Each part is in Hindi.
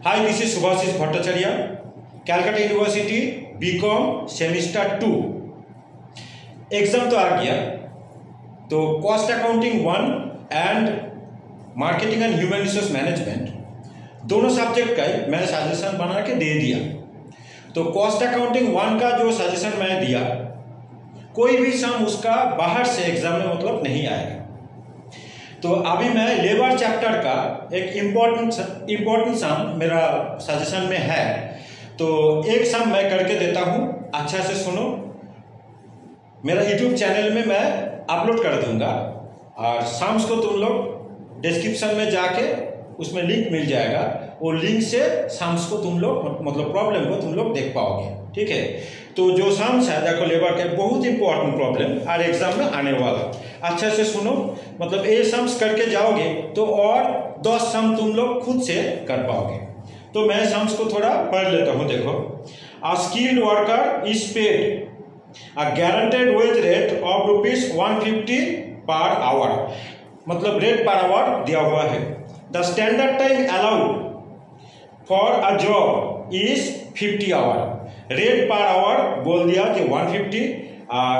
Hi, this is Subhashis Bhattacharya, Calcutta University, BCom semester 2। Exam तो आ गया, तो cost accounting 1 and marketing and human resource management दोनों सब्जेक्ट का ही मैंने सजेशन बना के दे दिया। तो कॉस्ट अकाउंटिंग 1 का जो सजेशन मैंने दिया, कोई भी सम उसका बाहर से एग्जाम में मतलब नहीं आएगा। तो अभी मैं लेबर चैप्टर का एक इम्पोर्टेंट सम मेरा सजेशन में है, तो एक सम मैं करके देता हूँ, अच्छा से सुनो। मेरा यूट्यूब चैनल में मैं अपलोड कर दूंगा और सम्स को तुम लोग डिस्क्रिप्शन में जाके उसमें लिंक मिल जाएगा, वो लिंक से सम्स को तुम लोग मतलब प्रॉब्लम को तुम लोग देख पाओगे, ठीक है। तो जो सम्स है देखो लेबर के बहुत इंपॉर्टेंट प्रॉब्लम और एग्जाम में आने वाला, अच्छा से सुनो। मतलब ये सम्स करके जाओगे तो और 10 सम तुम लोग खुद से कर पाओगे। तो मैं सम्स को थोड़ा पढ़ लेता हूँ। देखो, अ skilled worker is paid a guaranteed wage rate of ₹150 per hour, मतलब रेट पर आवर दिया हुआ है। The standard time allowed for a job is 50 hour. Rate per hour बोल दिया कि 150,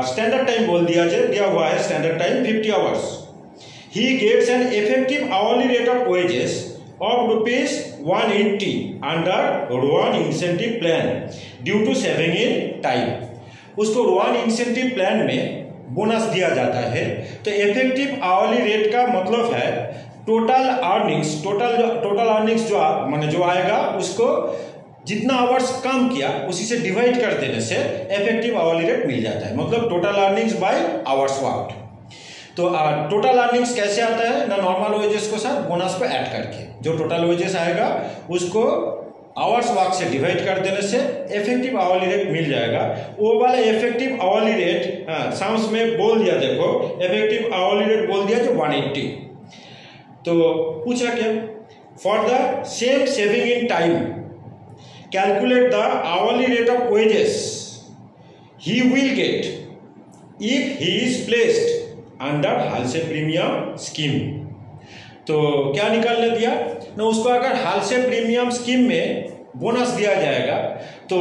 स्टैंडर्ड टाइम बोल दिया दिया हुआ है standard time 50 hours. He gets an effective hourly rate of wages of ₹180 under Rowan incentive plan due to saving in time। उसको रोवान इंसेंटिव प्लान में बोनस दिया जाता है। तो इफेक्टिव आवरली रेट का मतलब है टोटल अर्निंग्स, टोटल अर्निंग्स जो माने जो आएगा उसको जितना आवर्स काम किया उसी से डिवाइड कर देने से इफेक्टिव आवरली रेट मिल जाता है, मतलब total earnings by hours worked. तो टोटल अर्निंग्स कैसे आता है ना, नॉर्मल वेजेस को साथ बोनस को ऐड करके जो टोटल वेजेस आएगा उसको आवर्स वर्क से डिवाइड कर देने से इफेक्टिव आवरली रेट मिल जाएगा। वो वाला इफेक्टिव आवरली रेट सम्स में बोल दिया, देखो इफेक्टिव आवरली रेट बोल दिया जो 180। तो पूछा क्या, for the same saving in time calculate the hourly rate of wages he will get if he is placed under Halsey premium scheme. तो क्या निकालने दिया ना, उसको अगर हालसे प्रीमियम स्कीम में बोनस दिया जाएगा तो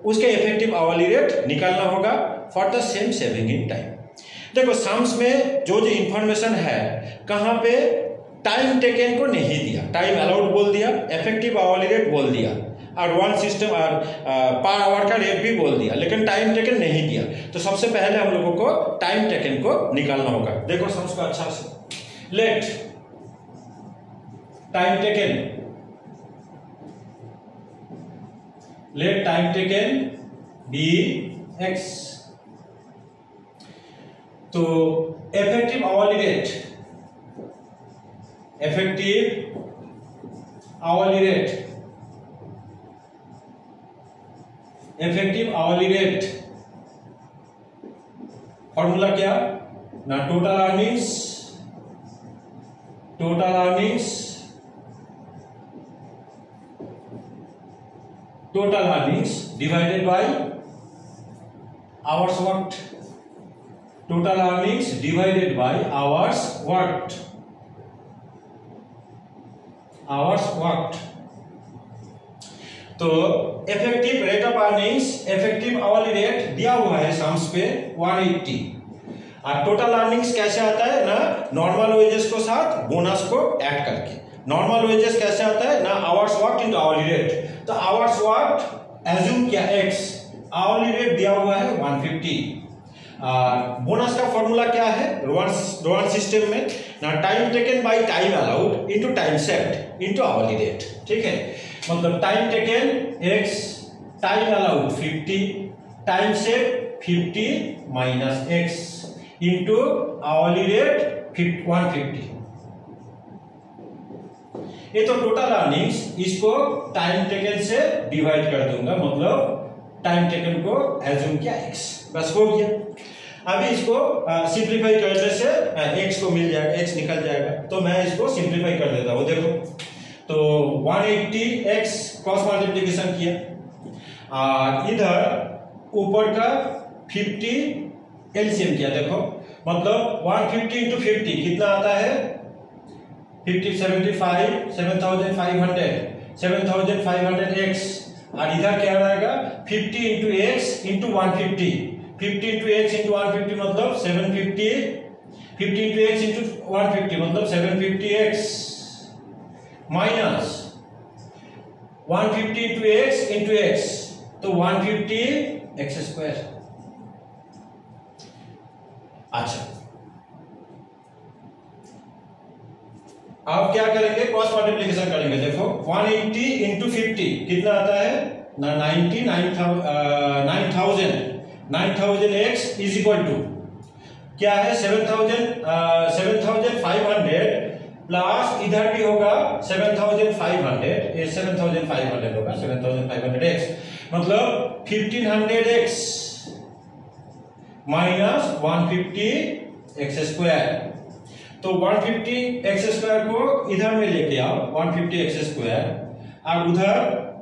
उसके इफेक्टिव आवरली रेट निकालना होगा for the same saving in time. देखो सम्स में जो इंफॉर्मेशन है, कहाँ पे टाइम टेकन को नहीं दिया, टाइम अलाउड बोल दिया, इफेक्टिव आवरली रेट बोल दिया और वन सिस्टम और पर आवर का रेट भी बोल दिया, लेकिन टाइम टेकन नहीं दिया। तो सबसे पहले हम लोगों को टाइम टेकन को निकालना होगा। देखो सम्स को अच्छा से, let time taken be x। तो इफेक्टिव आवरली रेट फॉर्मूला क्या ना, total earnings divided by hours worked, total earnings divided by hours worked. तो effective rate of earnings, effective hourly rate दिया हुआ है सम्स पे 180, और टोटल अर्निंग्स कैसे आता है ना, नॉर्मल वेजेस को साथ बोनस को ऐड करके। नॉर्मल वेजेस कैसे आता है ना, hours worked into hourly rate. तो आवर्स वर्कड एज्यूम किया x, आवरली रेट दिया हुआ है 150। बोनस का फॉर्मूला क्या है, रोवन सिस्टम में ना, time taken by time allowed into time saved into hourly rate, ठीक है। मतलब time taken x, time allowed 50, time save 50 minus x into hourly rate 150। ये तो टोटल अर्निंग्स, इसको टाइम टेकन से डिवाइड कर दूंगा, मतलब टाइम टेकन को एज्यूम किया x, बस हो गया। अभी इसको सिंप्लीफाई करने से x को मिल जाएगा, x निकल जाएगा। तो मैं इसको सिंप्लीफाई कर देता हूँ। देखो, तो 180x क्रॉस मल्टीप्लिकेशन किया, इधर ऊपर का 50 एलसीएम किया। देखो मतलब 150 × 50 कितना आता है 75 7500x, और इधर क्या रहेगा 50 into x into 150, 50 into x into 150 मतलब 750, 50 इंटू एक्स इंटू 150 मतलब 750x माइनस 150 इंटू एक्स तो 150x स्क्वायर। अच्छा, अब क्या करेंगे, क्रॉस मल्टीप्लिकेशन करेंगे। देखो 180 इंटू 50 कितना आता है ना 9000x इज इक्वल टू क्या है 7500 प्लस इधर भी होगा 7500, ये 7500 होगा 7500x मतलब 1500x माइनस 150x स्क्वायर। तो 150x स्क्वायर को इधर में लेके आओ 150x स्क्वायर, और उधर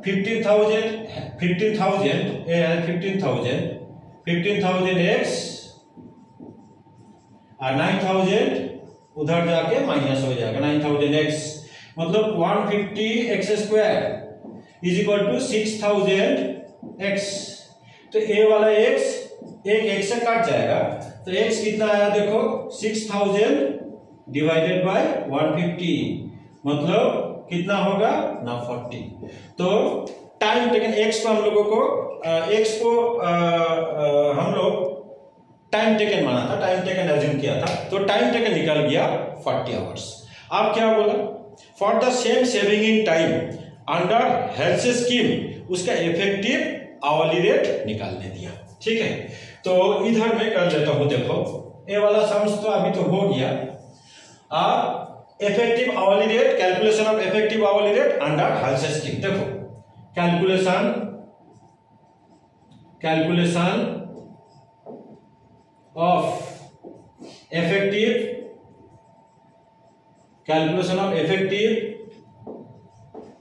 15,000 और 9000 उधर जाके माइनस हो जाएगा 9000x मतलब 150x square is equal to 6000x। तो ए वाला x एक x से कट जाएगा, तो x कितना आया देखो 6000 डिवाइडेड बाय 150 मतलब कितना होगा ना 40। तो टाइम टेकन x को हम लोगों को हम लोग टाइम टेकन माना था, टाइम टेकन एज्यूम किया था, तो टाइम टेकन निकल गया 40 आवर्स। अब क्या बोला, for the same saving in time under health scheme उसका इफेक्टिव आवरली रेट निकालने दिया। ठीक है, तो इधर मैं कर लेता हूं। देखो ए वाला सम्स तो अभी तो हो गया। अब effective hourly rate, calculation of effective hourly rate under health scheme. देखो calculation of effective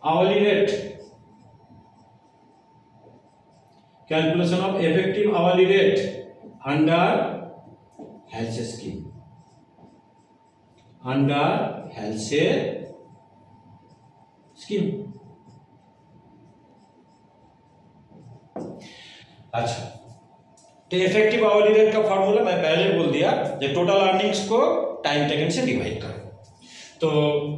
hourly rate, calculation of effective hourly rate under health scheme, under health scheme। अच्छा, तो इफेक्टिव आवरली रेट का फॉर्मूला मैं पहले बोल दिया, जो टोटल अर्निंग्स को टाइम टेकन से डिवाइड करो। तो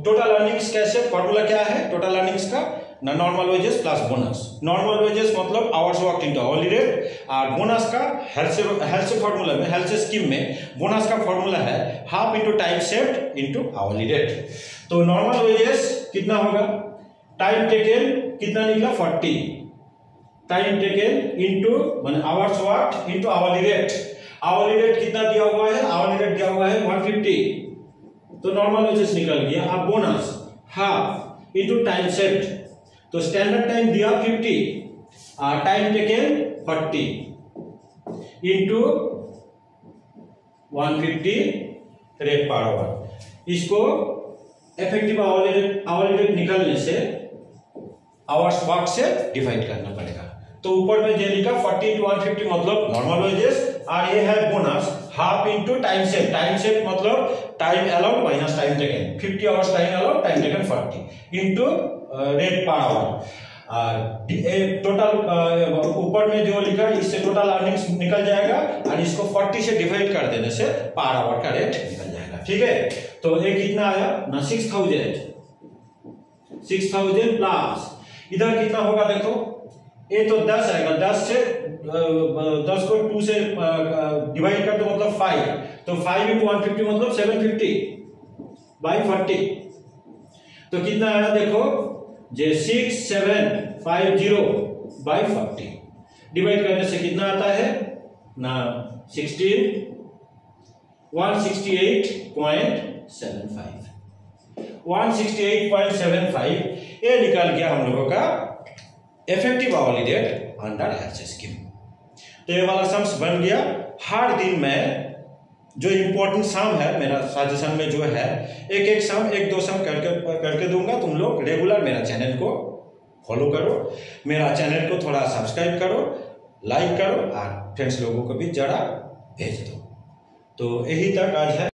टोटल अर्निंग्स कैसे, फॉर्मूला क्या है टोटल अर्निंग्स का ना normal wages plus bonus. Normal wages मतलब hours work into hourly rate, और बोनस का हेल्थ फॉर्मूला में, हेल्थ स्कीम में बोनस का फॉर्मूला है half into time saved into hourly rate. तो नॉर्मल वेजेस कितना होगा, टाइम टेकन कितना निकला 40, टाइम टेकन इंटू माने hours work into hourly rate. Hourly rate कितना दिया हुआ है, आवरली रेट दिया हुआ है 150, तो नॉर्मल वेजेस निकल गया। अब bonus half into time saved, तो स्टैंडर्ड टाइम दिया 50 और time taken 40 into 150 rate per our. इसको इफेक्टिव आवरली रेट निकलने से आवर्स वर्क से डिवाइड करना पड़ेगा। तो ऊपर में दे लिखा 40 इंटू 150 मतलब नॉर्मल वेजेस, और ये है bonus half into time save. Time save मतलब time allowed minus time taken, 50 hours time allowed, time taken 40 into rate per hour. Total ऊपर में जो लिखा इससे टोटल अर्निंग्स निकल जाएगा, और इसको 40 से डिवाइड कर देने से पर आवर का रेट निकल जाएगा। ठीक है, तो ये कितना आया ना 6000 प्लस इधर कितना होगा देखो, ये तो 10 आएगा, 10 को 2 से डिवाइड कर दो मतलब 5, तो 5 इंटू 150 मतलब 750 बाई 40। तो कितना आया देखो जे 6750 बाई 40 डिवाइड करने से कितना आता है ना 168.75 ये निकाल गया हम लोगों का effective hourly rate under health scheme. तो ये वाला सम्स बन गया। हर दिन में जो इम्पोर्टेंट सम है मेरा सजेशन में जो है एक सम 1-2 सम करके दूंगा। तुम लोग रेगुलर मेरा चैनल को फॉलो करो, मेरा चैनल को थोड़ा सब्सक्राइब करो, लाइक करो, और फ्रेंड्स लोगों को भी जरा भेज दो। तो यही तक आज है।